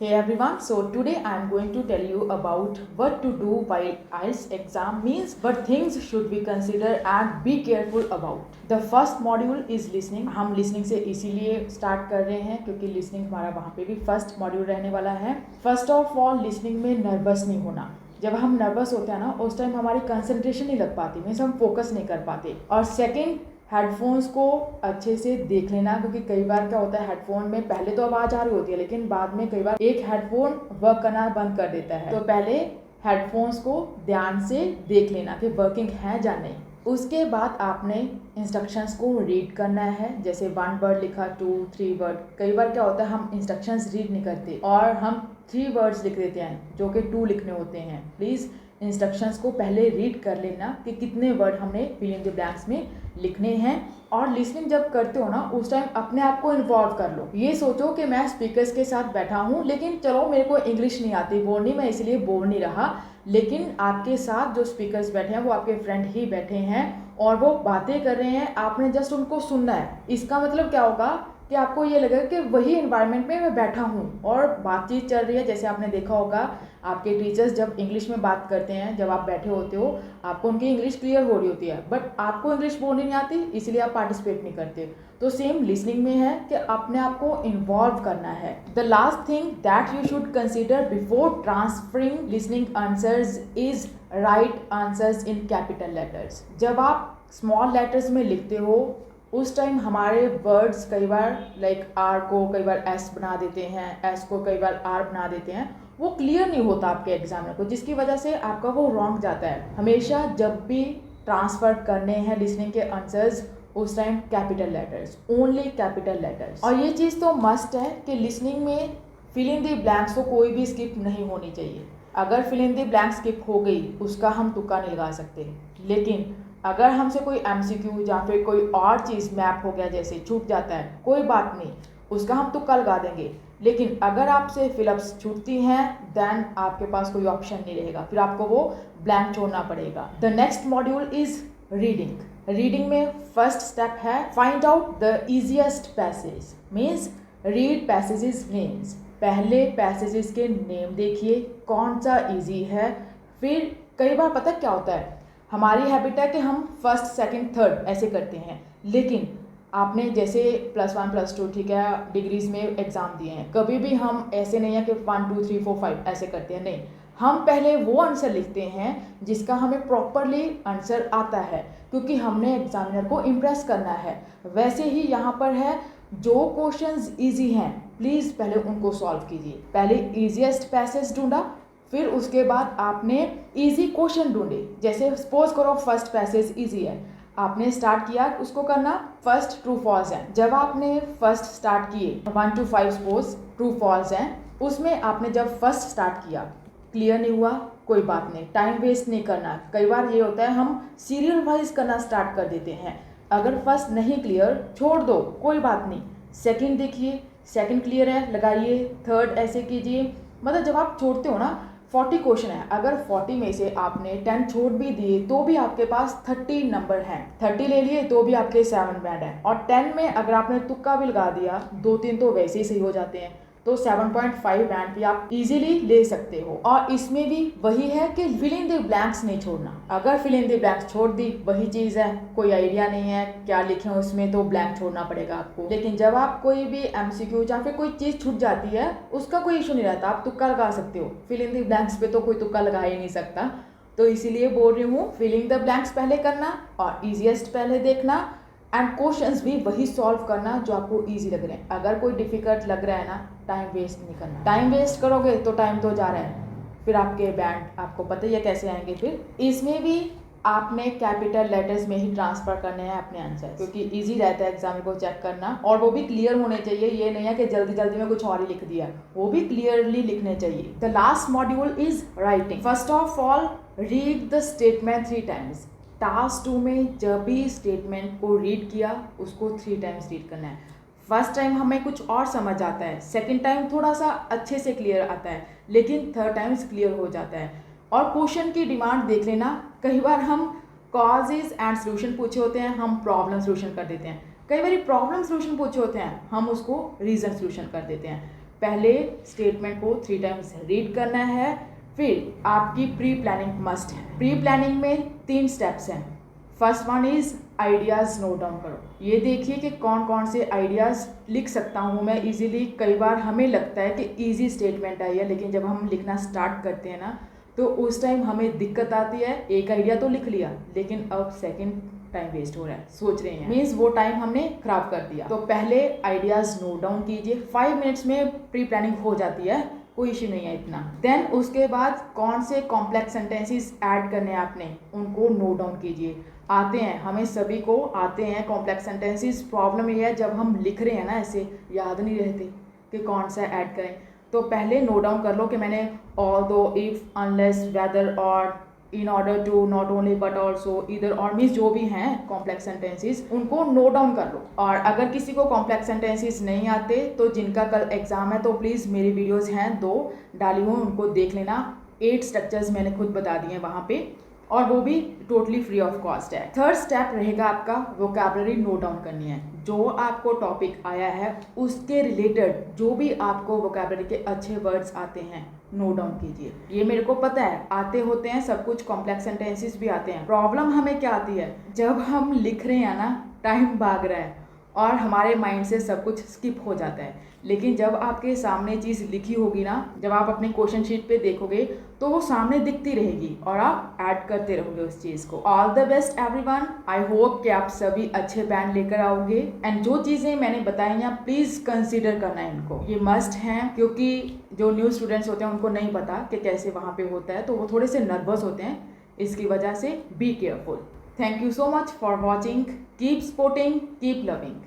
Hey everyone, so today I am going to tell you about what to do while IELTS exam means what things should be considered and be careful about. The first module is listening. हम listening से इसीलिए start कर रहे हैं क्योंकि listening हमारा वहाँ पे भी first module रहने वाला है. First of all, listening में nervous नहीं होना. जब हम नर्वस होते हैं ना उस टाइम हमारी कंसंट्रेशन नहीं लग पाती, मीन्स हम फोकस नहीं कर पाते. और सेकंड, हेडफोन्स को अच्छे से देख लेना, क्योंकि कई बार क्या होता है हेडफोन में पहले तो आवाज़ आ रही होती है लेकिन बाद में कई बार एक हेडफोन वर्क करना बंद कर देता है. तो पहले हेडफोन्स को ध्यान से देख लेना कि वर्किंग है या नहीं. उसके बाद आपने इंस्ट्रक्शंस को रीड करना है. जैसे 1 वर्ड लिखा, 2, 3 वर्ड. कई बार क्या होता है हम इंस्ट्रक्शंस रीड नहीं करते और हम 3 वर्ड्स लिख देते हैं जो कि 2 लिखने होते हैं. प्लीज़ इंस्ट्रक्शंस को पहले रीड कर लेना कि कितने वर्ड हमने फिल इन द ब्लैंक्स में लिखने हैं. और लिसनिंग जब करते हो ना उस टाइम अपने आप को इन्वॉल्व कर लो. ये सोचो कि मैं स्पीकर्स के साथ बैठा हूँ लेकिन चलो मेरे को इंग्लिश नहीं आती, वो नहीं, मैं इसलिए बोल नहीं रहा, लेकिन आपके साथ जो स्पीकर्स बैठे हैं वो आपके फ्रेंड ही बैठे हैं और वो बातें कर रहे हैं, आपने जस्ट उनको सुनना है. इसका मतलब क्या होगा कि आपको ये लगेगा कि वही इन्वायरमेंट में मैं बैठा हूँ और बातचीत चल रही है. जैसे आपने देखा होगा आपके टीचर्स जब इंग्लिश में बात करते हैं, जब आप बैठे होते हो आपको उनकी इंग्लिश क्लियर हो रही होती है बट आपको इंग्लिश बोलनी नहीं आती, इसलिए आप पार्टिसिपेट नहीं करते. तो सेम लिसनिंग में है कि अपने आप को इन्वॉल्व करना है. The last thing that you should consider before transferring listening answers is right answers in capital letters. जब आप स्मॉल लेटर्स में लिखते हो उस टाइम हमारे वर्ड्स कई बार लाइक आर को कई बार एस बना देते हैं, एस को कई बार आर बना देते हैं, वो क्लियर नहीं होता आपके एग्जामिनर को, जिसकी वजह से आपका वो रॉन्ग जाता है. हमेशा जब भी ट्रांसफर करने हैं लिसनिंग के आंसर्स उस time capital letters, only capital letters. और ये चीज़ तो मस्ट है कि लिसनिंग में फिल इन द ब्लैंक्स को कोई भी स्किप नहीं होनी चाहिए. अगर fill in the blank skip हो गई उसका हम तुक्का नहीं लगा सकते, लेकिन अगर हमसे कोई MCQ या फिर कोई और चीज़ मैप हो गया जैसे छूट जाता है, कोई बात नहीं, उसका हम तुक्का लगा देंगे. लेकिन अगर आपसे फिलअप्स छूटती हैं देन आपके पास कोई ऑप्शन नहीं रहेगा, फिर आपको वो ब्लैंक छोड़ना पड़ेगा. The next module is reading. Reading में फर्स्ट स्टेप है find out the easiest passage, means read passages names. पहले पैसेजेस के नेम देखिए कौन सा ईजी है. फिर कई बार पता क्या होता है, हमारी हैबिट है कि हम फर्स्ट सेकंड थर्ड ऐसे करते हैं, लेकिन आपने जैसे +1 +2 ठीक है डिग्रीज में एग्ज़ाम दिए हैं, कभी भी हम ऐसे नहीं है कि 1 2 3 4 5 ऐसे करते हैं. नहीं, हम पहले वो आंसर लिखते हैं जिसका हमें प्रॉपरली आंसर आता है, क्योंकि हमने एग्जामिनर को इम्प्रेस करना है. वैसे ही यहाँ पर है, जो क्वेश्चंस इजी हैं प्लीज़ पहले उनको सॉल्व कीजिए. पहले ईजिएस्ट पैसेज ढूंढा, फिर उसके बाद आपने इजी क्वेश्चन ढूंढे. जैसे सपोज करो फर्स्ट पैसेज इजी है, आपने स्टार्ट किया उसको करना, फर्स्ट ट्रू फॉल्स है. जब आपने फर्स्ट स्टार्ट किए 1 to 5 सपोज ट्रू फॉल्स हैं, उसमें आपने जब फर्स्ट स्टार्ट किया क्लियर नहीं हुआ, कोई बात नहीं, टाइम वेस्ट नहीं करना. कई बार ये होता है हम सीरियल वाइज करना स्टार्ट कर देते हैं. अगर फर्स्ट नहीं क्लियर छोड़ दो, कोई बात नहीं, सेकंड देखिए, सेकंड क्लियर है लगाइए, थर्ड ऐसे कीजिए. मतलब जब आप छोड़ते हो ना 40 क्वेश्चन है, अगर 40 में से आपने 10 छोड़ भी दिए तो भी आपके पास 30 नंबर हैं. 30 ले लिए तो भी आपके 7 बैंड हैं. और 10 में अगर आपने तुक्का भी लगा दिया 2-3 तो वैसे ही सही हो जाते हैं, तो 7.5 बैंड भी आप इजीली ले सकते हो. और इसमें भी वही है कि फिल इन द ब्लैंक्स नहीं छोड़ना. अगर फिल इन द ब्लैंक्स छोड़ दी वही चीज़ है, कोई आइडिया नहीं है क्या लिखें उसमें, तो ब्लैंक छोड़ना पड़ेगा आपको. लेकिन जब आप कोई भी MCQ या फिर कोई चीज़ छूट जाती है उसका कोई इशू नहीं रहता, आप तुक्का लगा सकते हो. फिल इन द ब्लैंक्स पे तो कोई तुक्का लगा ही नहीं सकता, तो इसीलिए बोल रही हूँ फिल इन द ब्लैंक्स पहले करना और ईजिएस्ट पहले देखना एंड क्वेश्चंस भी वही सॉल्व करना जो आपको इजी लग रहे हैं. अगर कोई डिफिकल्ट लग रहा है ना, टाइम वेस्ट नहीं करना. टाइम वेस्ट करोगे तो टाइम तो जा रहा है, फिर आपके बैंड आपको पता ही है कैसे आएंगे. फिर इसमें भी आपने कैपिटल लेटर्स में ही ट्रांसफर करने हैं अपने आंसर, क्योंकि इजी रहता है एग्जाम को चेक करना, और वो भी क्लियर होने चाहिए. ये नहीं है कि जल्दी जल्दी में कुछ और ही लिख दिया, वो भी क्लियरली लिखने चाहिए. The last module is writing. First of all read the statement 3 times. Task 2 में जब भी स्टेटमेंट को रीड किया उसको 3 टाइम्स रीड करना है. फर्स्ट टाइम हमें कुछ और समझ आता है, सेकंड टाइम थोड़ा सा अच्छे से क्लियर आता है, लेकिन थर्ड टाइम्स क्लियर हो जाता है. और क्वेश्चन की डिमांड देख लेना, कई बार हम कॉजेज एंड सोल्यूशन पूछे होते हैं, हम प्रॉब्लम सोल्यूशन कर देते हैं. कई बार प्रॉब्लम सोल्यूशन पूछे होते हैं, हम उसको रीज़न सोल्यूशन कर देते हैं. पहले स्टेटमेंट को 3 टाइम्स रीड करना है। फिर आपकी प्री प्लानिंग मस्ट है। प्री प्लानिंग में 3 स्टेप्स हैं। First one is ideas note down करो। ये देखिए कि कौन कौन से आइडियाज़ लिख सकता हूँ मैं इजीली। कई बार हमें लगता है कि इजी स्टेटमेंट आई है, लेकिन जब हम लिखना स्टार्ट करते हैं ना तो उस टाइम हमें दिक्कत आती है। एक आइडिया तो लिख लिया, लेकिन अब सेकंड टाइम वेस्ट हो रहा है, सोच रहे हैं, मीन्स वो टाइम हमने खराब कर दिया। तो पहले आइडियाज़ नोट डाउन कीजिए। 5 मिनट्स में प्री प्लानिंग हो जाती है, कोई इश्यू नहीं है इतना। देन उसके बाद कौन से कॉम्प्लेक्स सेंटेंसेस ऐड करने हैं आपने, उनको नोट डाउन कीजिए। आते हैं, हमें सभी को आते हैं कॉम्प्लेक्स सेंटेंसेस। प्रॉब्लम ये है जब हम लिख रहे हैं ना ऐसे याद नहीं रहते कि कौन सा ऐड करें। तो पहले नोट डाउन कर लो कि मैंने ऑल्दो, इफ, अनलेस, वेदर और in order to, not only but also, इधर और, मीन्स जो भी हैं कॉम्प्लेक्स सेंटेंसेस उनको नोट डाउन कर लो। और अगर किसी को कॉम्प्लेक्स सेंटेंसेस नहीं आते तो जिनका कल एग्जाम है तो प्लीज़ मेरी वीडियोस हैं 2 डाली हुई, उनको देख लेना। 8 स्ट्रक्चर्स मैंने खुद बता दिए हैं वहाँ पे, और वो भी टोटली फ्री ऑफ कॉस्ट है। थर्ड स्टेप रहेगा आपका वोकैबुलरी नोट डाउन करनी है। जो आपको टॉपिक आया है उसके रिलेटेड जो भी आपको वोकैबुलरी के अच्छे वर्ड्स आते हैं नोट डाउन कीजिए। ये मेरे को पता है आते होते हैं सब कुछ, कॉम्प्लेक्स सेंटेंसेस भी आते हैं। प्रॉब्लम हमें क्या आती है, जब हम लिख रहे हैं ना टाइम भाग रहा है और हमारे माइंड से सब कुछ स्किप हो जाता है। लेकिन जब आपके सामने चीज़ लिखी होगी ना, जब आप अपने क्वेश्चन शीट पे देखोगे तो वो सामने दिखती रहेगी और आप ऐड करते रहोगे उस चीज़ को। All the best everyone. I hope कि आप सभी अच्छे बैंड लेकर आओगे। एंड जो चीज़ें मैंने बताई हैं प्लीज़ कंसीडर करना है इनको, ये मस्ट हैं, क्योंकि जो न्यू स्टूडेंट्स होते हैं उनको नहीं पता कि कैसे वहाँ पे होता है, तो वो थोड़े से नर्वस होते हैं। इसकी वजह से be careful. Thank you so much for watching. Keep supporting, keep loving.